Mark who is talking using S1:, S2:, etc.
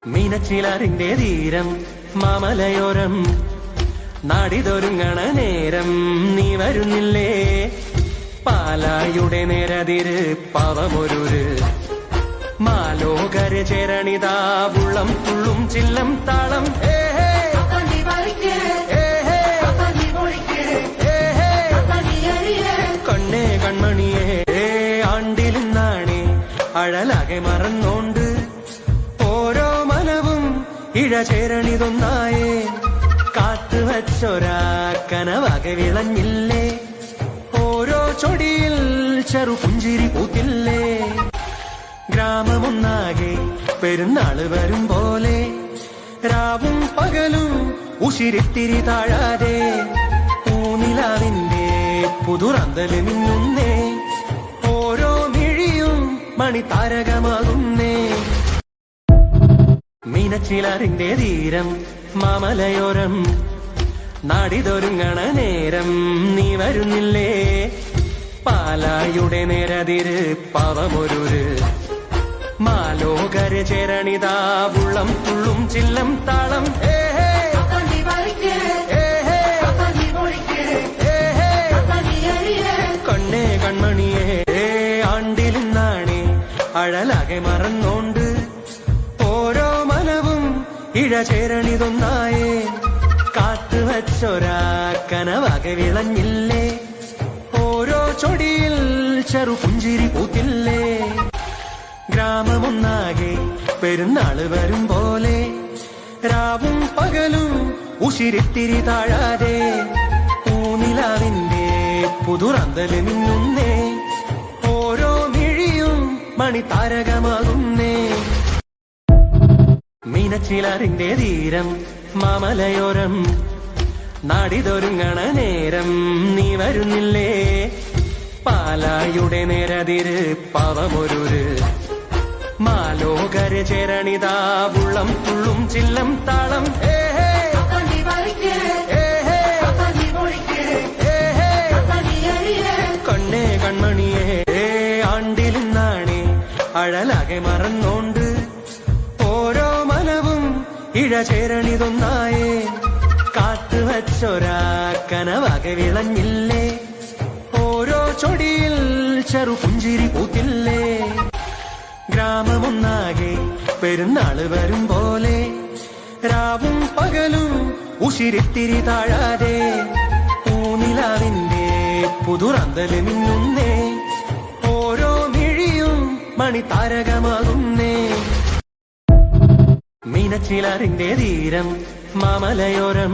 S1: മീനച്ചിലാറിന്റെ തീരം മാമലയോരം നാടിതൊരുങ്ങണ നേരം നീ വരുന്നില്ലേ? പാലായുടെ നേരതിര് പവമൊരുര് മാലോകര് ചേരണിതാ ഉള്ളം തുള്ളും ചില്ലം താളം കണ്ണേ കൺമണിയേ ആണ്ടിലിന്നാണേ അഴലാകെ മറന്നോണ്ട് ഓരോ മനവും ഇഴചേരണിതൊന്നായേ കാത്തുവച്ചൊരാ കനവാകെ വിളഞ്ഞില്ലേ? ഓരോ ചൊടിയിൽ ചെറുപുഞ്ചിരി പൂത്തില്ലേ? ഗ്രാമമൊന്നാകെ പെരുന്നാള് വരും പോലെ രാവും പകലും ഉശിരിത്തിരി താഴാതെ പൂനിലാവിന്റെ പുതുറന്തല് മിന്നുന്നേ ഓരോ മിഴിയും മണിതാരകമാകുന്നേ. മീനച്ചിലാറിന്റെ തീരം മാമലയോരം നാടിതൊരുങ്ങണ നേരം നീ വരുന്നില്ലേ? പാലായുടെ നേരതിര് പവമൊരുര് മാലോകര് ചേരണിതാ ഉള്ളം തുള്ളും ചില്ലം താളം കണ്ണേ കൺമണിയേ ആണ്ടിലിന്നാണേ അഴലാകെ മറന്നോണ്ട് ഓരോ മനവും ഇഴചേരണിതൊന്നായേ കാത്തുവച്ചൊരാ കനവാകെ വിളഞ്ഞില്ലേ? ഓരോ ചൊടിയിൽ ചെറുപുഞ്ചിരി പൂത്തില്ലേ? ഗ്രാമമൊന്നാകെ പെരുന്നാള് വരും പോലെ രാവും പകലും ഉശിരിത്തിരി താഴാതെ പൂനിലാവിന്റെ പുതുറന്തല് മിന്നുന്നേ ഓരോ മിഴിയും മണിതാരകമാകുന്നേ. മീനച്ചിലാറിന്റെ തീരം മാമലയോരം നാടിതൊരുങ്ങണ നേരം നീ വരുന്നില്ലേ? പാലായുടെ നേരതിര് പവമൊരുര് മാലോകര് ചേരണിതാ ഉള്ളം തുള്ളും ചില്ലം താളം കണ്ണേ കൺമണിയേ ആണ്ടിലിന്നാണേ അഴലാകെ മറന്നോണ്ട് ഓരോ മനവും ഇഴചേരണിതൊന്നായേ കാത്തുവച്ചൊരാ കനവാകെ വിളഞ്ഞില്ലേ? ഓരോ ചൊടിയിൽ ചെറുപുഞ്ചിരി പൂത്തില്ലേ? ഗ്രാമമൊന്നാകെ പെരുന്നാള് വരും പോലെ രാവും പകലും ഉശിരിത്തിരി താഴാതെ പൂനിലാവിന്റെ പുതുറന്തല് മിന്നുന്നേ ഓരോ മിഴിയും മണിതാരകമാകുന്നേ. മീനച്ചിലാറിന്റെ തീരം മാമലയോരം